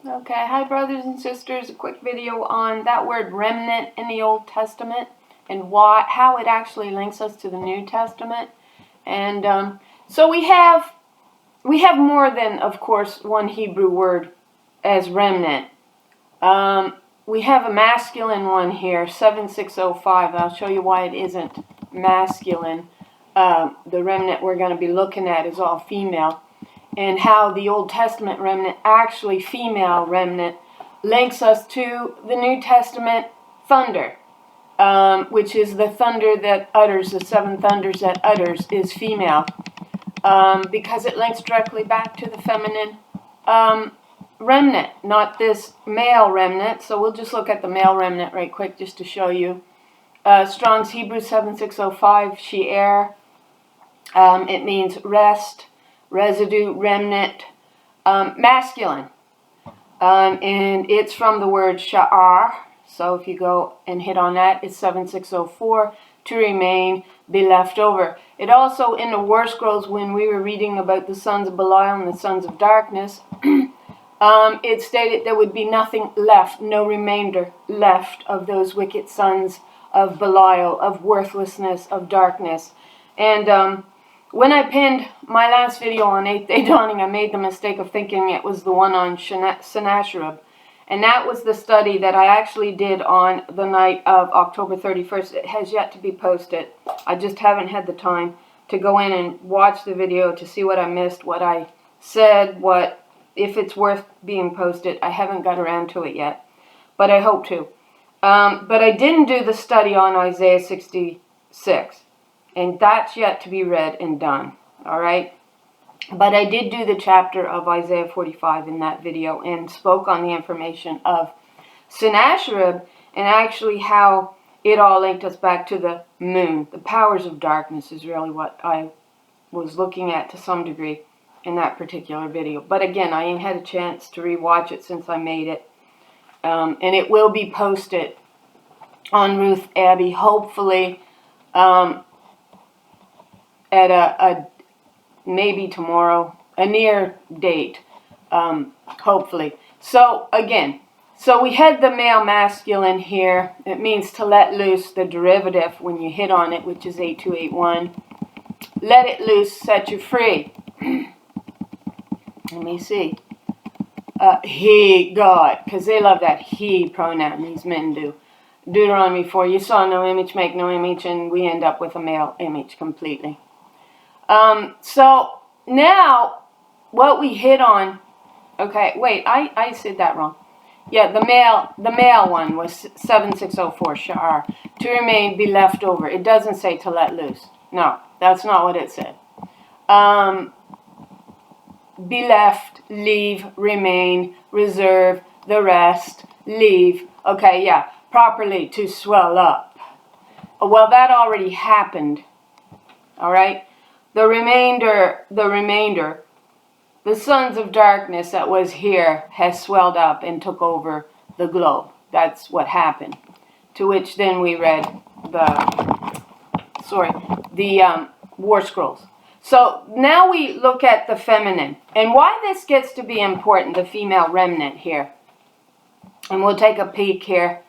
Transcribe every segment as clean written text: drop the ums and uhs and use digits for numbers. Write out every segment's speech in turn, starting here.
Okay, hi brothers and sisters, a quick video on that word remnant in the Old Testament and how it actually links us to the New Testament. And so we have more than, of course, one Hebrew word as remnant. We have a masculine one here, 7605. I'll show you why it isn't masculine. The remnant we're going to be looking at is all female. And how the Old Testament remnant, actually female remnant, links us to the New Testament thunder, which is the thunder that utters, the seven thunders that utters, is female, because it links directly back to the feminine remnant, not this male remnant. So we'll just look at the male remnant right quick just to show you. Strong's Hebrew 7605, she'er. It means rest, residue, remnant, masculine. And it's from the word sha'ar. So if you go and hit on that, it's 7604, to remain, be left over. It also, in the War Scrolls, when we were reading about the sons of Belial and the sons of darkness, it stated there would be nothing left, no remainder left of those wicked sons of Belial, of worthlessness, of darkness. And when I pinned my last video on 8th Day Dawning, I made the mistake of thinking it was the one on Sennacherib. And that was the study that I actually did on the night of October 31st. It has yet to be posted. I just haven't had the time to go in and watch the video to see what I missed, what I said, if it's worth being posted. I haven't got around to it yet, but I hope to. But I didn't do the study on Isaiah 66. And that's yet to be read and done, all right? But I did do the chapter of Isaiah 45 in that video and spoke on the information of Sennacherib and actually how it all linked us back to the moon. The powers of darkness is really what I was looking at to some degree in that particular video. But again, I ain't had a chance to rewatch it since I made it. And it will be posted on Ruth Abbey, hopefully, at a maybe tomorrow, a near date, hopefully. So again, so we had the male masculine here. It means to let loose, the derivative when you hit on it, which is 8281. Let it loose, set you free. Let me see. He, God, because they love that he pronoun, these men do. Deuteronomy 4, you saw no image, make no image, and we end up with a male image completely. So now what we hit on, okay, wait, I said that wrong. Yeah, the male one was 7604, sha'ar, to remain, be left over. It doesn't say to let loose. No, that's not what it said. Be left, leave, remain, reserve, the rest, leave. Okay, yeah, properly, to swell up. Well, that already happened. All right? The remainder, the sons of darkness that was here has swelled up and took over the globe. That's what happened. To which then we read the War Scrolls. So now we look at the feminine. And why this gets to be important, the female remnant here. And we'll take a peek here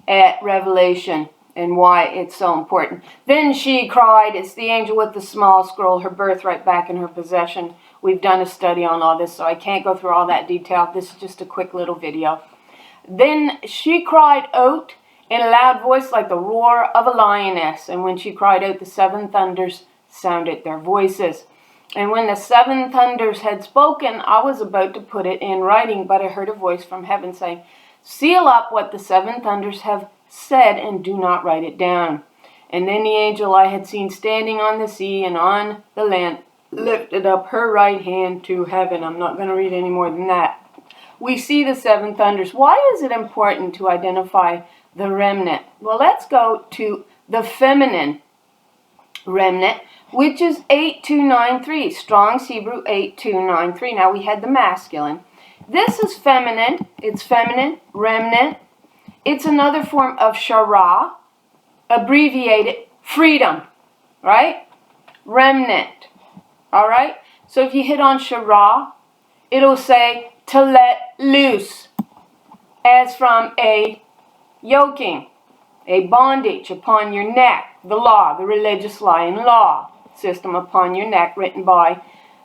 at Revelation and why it's so important. Then she cried, it's the angel with the small scroll, her birthright back in her possession. We've done a study on all this, so I can't go through all that detail. This is just a quick little video. Then she cried out in a loud voice like the roar of a lioness. And when she cried out, the seven thunders sounded their voices. And when the seven thunders had spoken, I was about to put it in writing, but I heard a voice from heaven saying, seal up what the seven thunders have said and do not write it down. And then the angel I had seen standing on the sea and on the land lifted up her right hand to heaven. I'm not going to read any more than that. We see the seven thunders. Why is it important to identify the remnant? Well, let's go to the feminine remnant, which is 8293. Strong's Hebrew 8293. Now we had the masculine. This is feminine. It's feminine, remnant. It's another form of shara, abbreviated freedom, right? Remnant, all right? So if you hit on shara, it'll say to let loose. as from a yoking, a bondage upon your neck, the law, the religious lying law system upon your neck, written by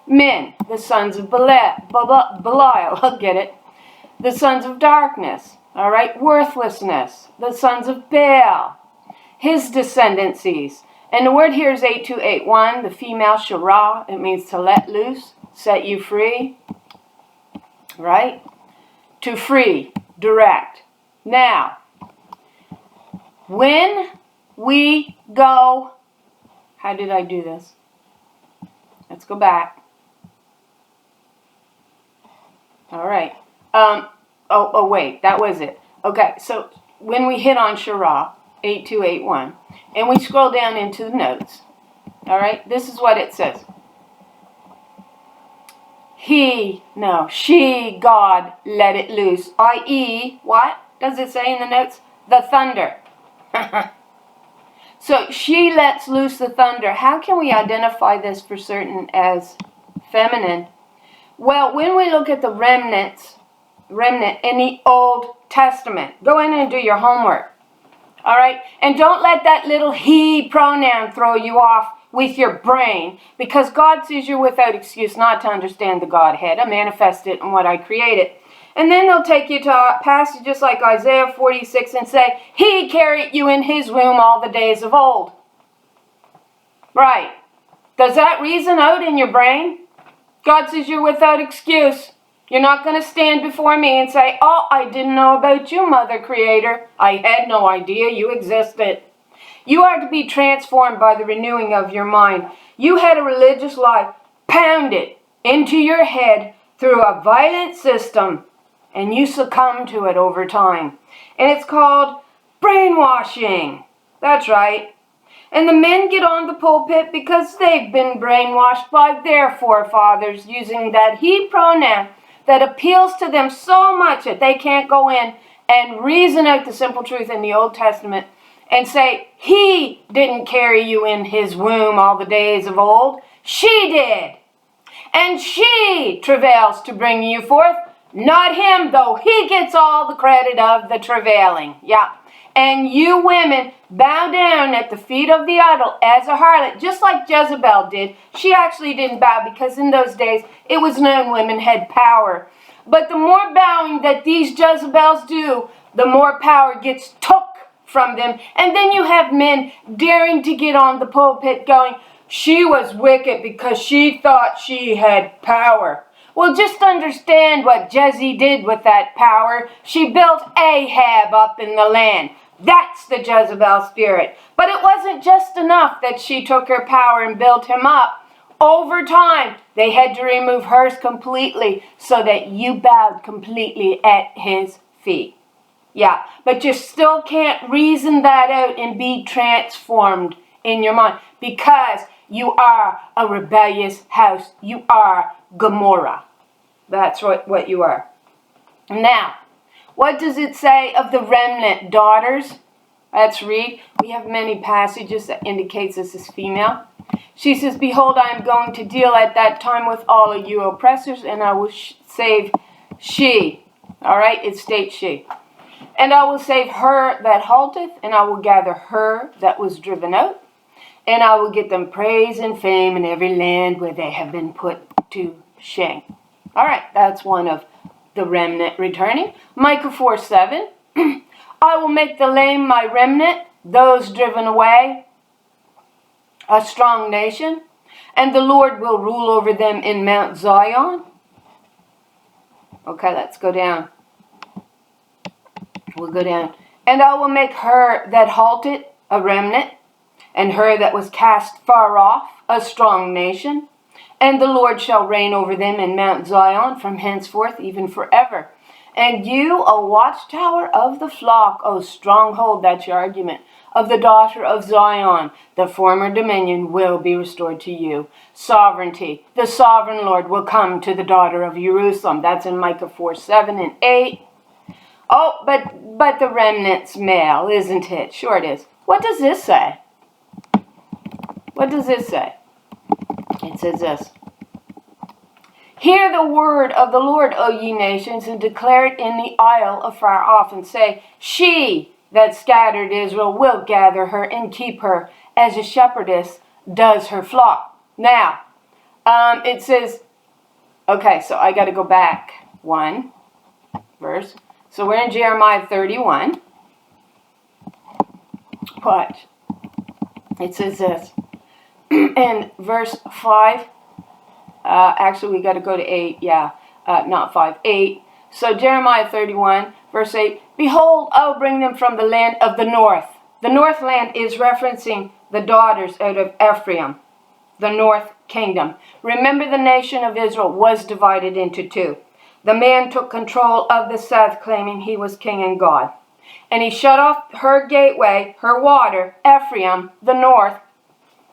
men, the sons of Belial, I'll get it, the sons of darkness, all right, worthlessness, the sons of Baal, his descendancies. And the word here is 8281, the female shara. It means to let loose, set you free, right? To free, direct. Now, when we go, how did I do this? Let's go back. All right. Oh, wait, that was it. Okay, so when we hit on Shara, 8281, and we scroll down into the notes, all right, this is what it says. She, God, let it loose, i.e., what does it say in the notes? The thunder. So she lets loose the thunder. How can we identify this for certain as feminine? Well, when we look at the remnant in the Old Testament, go in and do your homework. All right? And don't let that little he pronoun throw you off with your brain, because God sees you without excuse not to understand the Godhead. I manifest it in what I created. And then they'll take you to passages like Isaiah 46 and say, he carried you in his womb all the days of old. Right. Does that reason out in your brain? God says you're without excuse. You're not going to stand before me and say, oh, I didn't know about you, Mother Creator. I had no idea you existed. You are to be transformed by the renewing of your mind. You had a religious lie pounded into your head through a violent system, and you succumb to it over time. And it's called brainwashing. That's right. And the men get on the pulpit because they've been brainwashed by their forefathers using that he pronoun that appeals to them so much that they can't go in and reason out the simple truth in the Old Testament and say, he didn't carry you in his womb all the days of old. She did. And she travails to bring you forth. Not him, though. He gets all the credit of the travailing. Yeah. And you women bow down at the feet of the idol as a harlot, just like Jezebel did. She actually didn't bow because in those days it was known women had power. But the more bowing that these Jezebels do, the more power gets took from them. And then you have men daring to get on the pulpit going, she was wicked because she thought she had power. Well, just understand what Jezzy did with that power. She built Ahab up in the land. That's the Jezebel spirit. But it wasn't just enough that she took her power and built him up. Over time, they had to remove hers completely so that you bowed completely at his feet. Yeah, but you still can't reason that out and be transformed in your mind because you are a rebellious house. You are Gomorrah. That's what you are. Now, what does it say of the remnant daughters? Let's read. We have many passages that indicates this is female. She says, behold, I am going to deal at that time with all of you oppressors, and I will save she. All right, it states she. And I will save her that halteth, and I will gather her that was driven out, and I will get them praise and fame in every land where they have been put to shame. All right, that's one of the remnant returning. Micah 4:7. I will make the lame my remnant, those driven away, a strong nation, and the Lord will rule over them in Mount Zion. Okay, let's go down. We'll go down. And I will make her that halted a remnant, and her that was cast far off a strong nation. And the Lord shall reign over them in Mount Zion from henceforth even forever. And you, O watchtower of the flock, O stronghold, that's your argument, of the daughter of Zion, the former dominion will be restored to you. Sovereignty, the sovereign Lord will come to the daughter of Jerusalem. That's in Micah 4:7 and 8. Oh, but the remnant's male, isn't it? Sure it is. What does this say? What does this say? It says this. Hear the word of the Lord, O ye nations, and declare it in the isle afar off, and say, she that scattered Israel will gather her and keep her, as a shepherdess does her flock. Now, it says, okay, so I got to go back one verse. So we're in Jeremiah 31. But it says this, in verse 5, actually we got to go to 8, not 5, 8. So Jeremiah 31, verse 8, behold, I will bring them from the land of the north. The north land is referencing the daughters out of Ephraim, the north kingdom. Remember, the nation of Israel was divided into two. The man took control of the south, claiming he was king and God. And he shut off her gateway, her water, Ephraim, the north.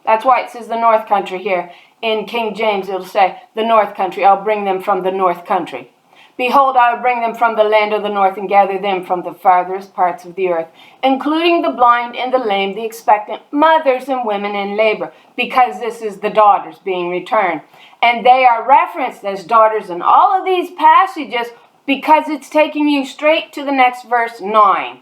That's why it says the north country here. In King James, it'll say, the north country. I'll bring them from the north country. Behold, I will bring them from the land of the north and gather them from the farthest parts of the earth, including the blind and the lame, the expectant, mothers and women in labor, because this is the daughters being returned. And they are referenced as daughters in all of these passages because it's taking you straight to the next verse 9.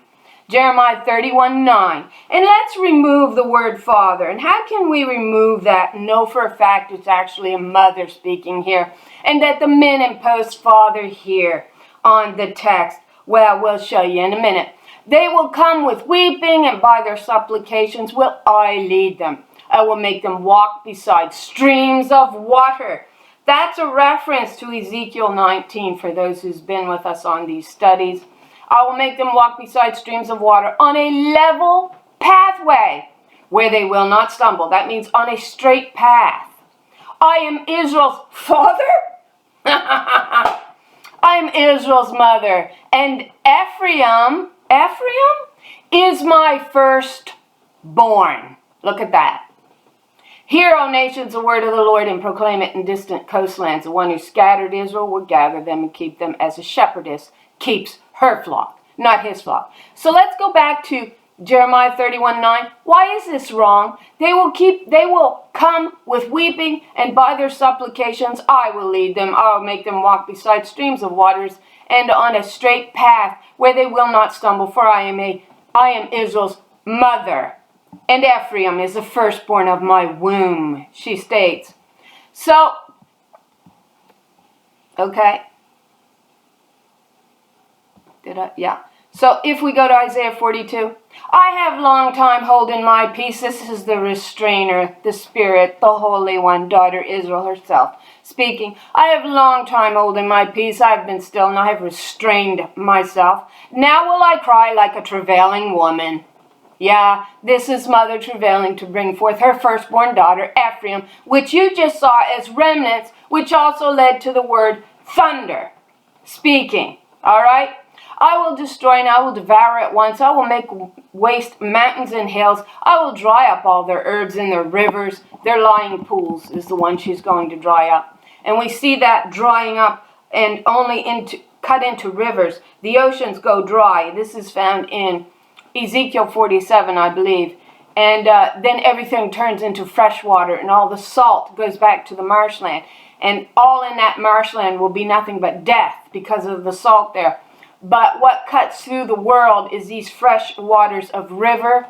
Jeremiah 31:9. And let's remove the word father. And how can we remove that and know for a fact it's actually a mother speaking here? And that the men impose father here on the text. Well, we'll show you in a minute. They will come with weeping, and by their supplications will I lead them. I will make them walk beside streams of water. That's a reference to Ezekiel 19 for those who's been with us on these studies. I will make them walk beside streams of water on a level pathway where they will not stumble. That means on a straight path. I am Israel's father. I am Israel's mother. And Ephraim is my firstborn. Look at that. Hear, O nations, the word of the Lord, and proclaim it in distant coastlands. The one who scattered Israel will gather them and keep them as a shepherdess keeps her flock, not his flock. So let's go back to Jeremiah 31:9. Why is this wrong? They will come with weeping, and by their supplications I will lead them. I will make them walk beside streams of waters and on a straight path where they will not stumble, for I am Israel's mother. And Ephraim is the firstborn of my womb, she states. So, okay. So if we go to Isaiah 42, I have long time holding my peace. This is the restrainer, the Spirit, the Holy One, daughter Israel herself, speaking. I have long time holding my peace. I have been still, and I have restrained myself. Now will I cry like a travailing woman. Yeah, this is mother travailing to bring forth her firstborn daughter, Ephraim, which you just saw as remnants, which also led to the word thunder, speaking. All right? I will destroy and I will devour at once. I will make waste mountains and hills. I will dry up all their herbs and their rivers. Their lying pools is the one she's going to dry up. And we see that drying up and only cut into rivers. The oceans go dry. This is found in Ezekiel 47, I believe. And then everything turns into fresh water, and all the salt goes back to the marshland. And all in that marshland will be nothing but death because of the salt there. But what cuts through the world is these fresh waters of river,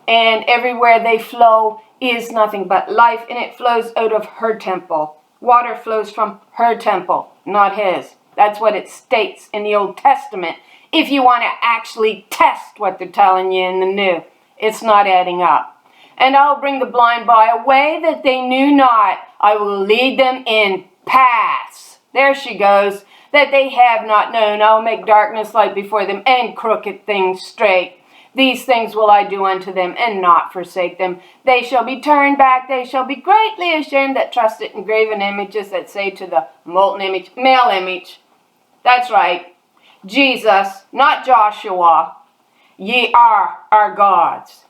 and everywhere they flow is nothing but life, and it flows out of her temple. Water flows from her temple, not his. That's what it states in the Old Testament. If you want to actually test what they're telling you in the New, it's not adding up. And I will bring the blind by a way that they knew not. I will lead them in paths. There she goes. That they have not known. I will make darkness light before them, and crooked things straight. These things will I do unto them, and not forsake them. They shall be turned back. They shall be greatly ashamed that trusted in graven images, that say to the molten image, male image. That's right. Jesus, not Joshua. Ye are our gods.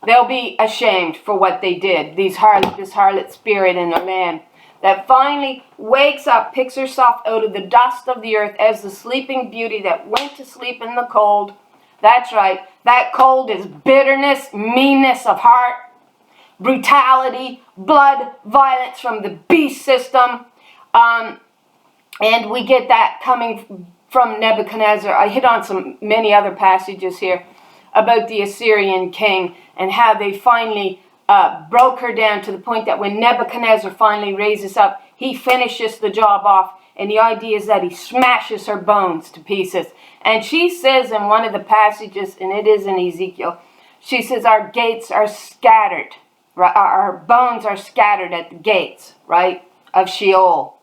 They'll be ashamed for what they did. This harlot spirit in the land that finally wakes up, picks herself out of the dust of the earth as the sleeping beauty that went to sleep in the cold. That's right. That cold is bitterness, meanness of heart, brutality, blood, violence from the beast system. And we get that coming from Nebuchadnezzar. I hit on many other passages here about the Assyrian king and how they finally broke her down to the point that when Nebuchadnezzar finally raises up, he finishes the job off. And the idea is that he smashes her bones to pieces. And she says in one of the passages, and it is in Ezekiel, she says, our gates are scattered. Our bones are scattered at the gates, right, of Sheol.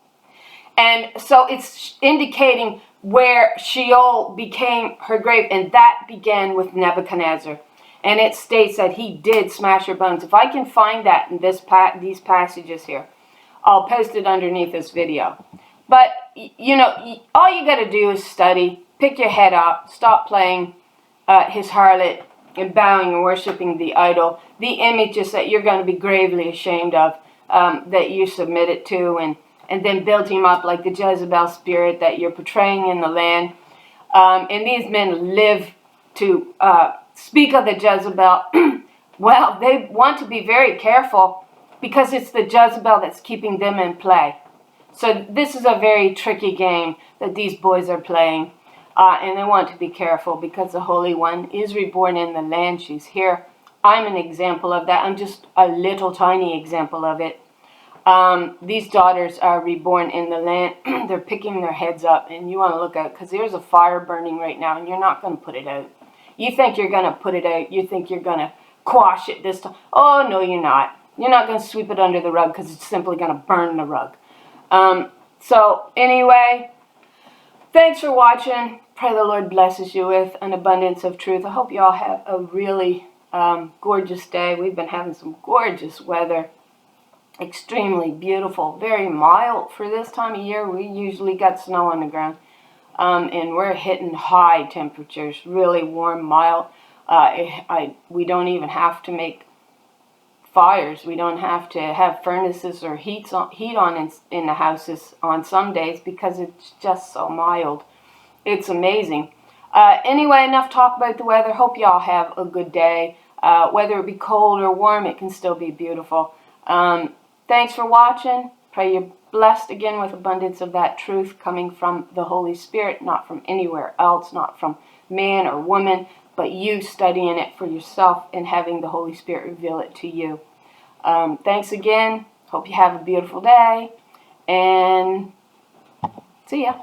And so it's indicating where Sheol became her grave. And that began with Nebuchadnezzar. And it states that he did smash her bones. If I can find that in these passages here, I'll post it underneath this video. But, you know, all you got to do is study, pick your head up, stop playing his harlot and bowing and worshiping the idol, the images that you're going to be gravely ashamed of, that you submitted to, and then build him up like the Jezebel spirit that you're portraying in the land. And these men live to speak of the Jezebel. Well, they want to be very careful because it's the Jezebel that's keeping them in play. So this is a very tricky game that these boys are playing. And they want to be careful because the Holy One is reborn in the land. She's here. I'm an example of that. I'm just a little tiny example of it. These daughters are reborn in the land. They're picking their heads up. And you want to look at it because there's a fire burning right now. And you're not going to put it out. You think you're going to put it out. You think you're going to quash it this time. Oh, no, you're not. You're not going to sweep it under the rug because it's simply going to burn the rug. So anyway, thanks for watching. Pray the Lord blesses you with an abundance of truth. I hope you all have a really gorgeous day. We've been having some gorgeous weather. Extremely beautiful. Very mild for this time of year. We usually got snow on the ground. And we're hitting high temperatures. Really warm, mild. We don't even have to make fires. We don't have to have furnaces or heat on in the houses on some days because it's just so mild. It's amazing. Anyway, enough talk about the weather. Hope you all have a good day. Whether it be cold or warm, it can still be beautiful. Thanks for watching. Pray you're blessed again with abundance of that truth coming from the Holy Spirit, not from anywhere else, not from man or woman, but you studying it for yourself and having the Holy Spirit reveal it to you. Thanks again. Hope you have a beautiful day. And see ya.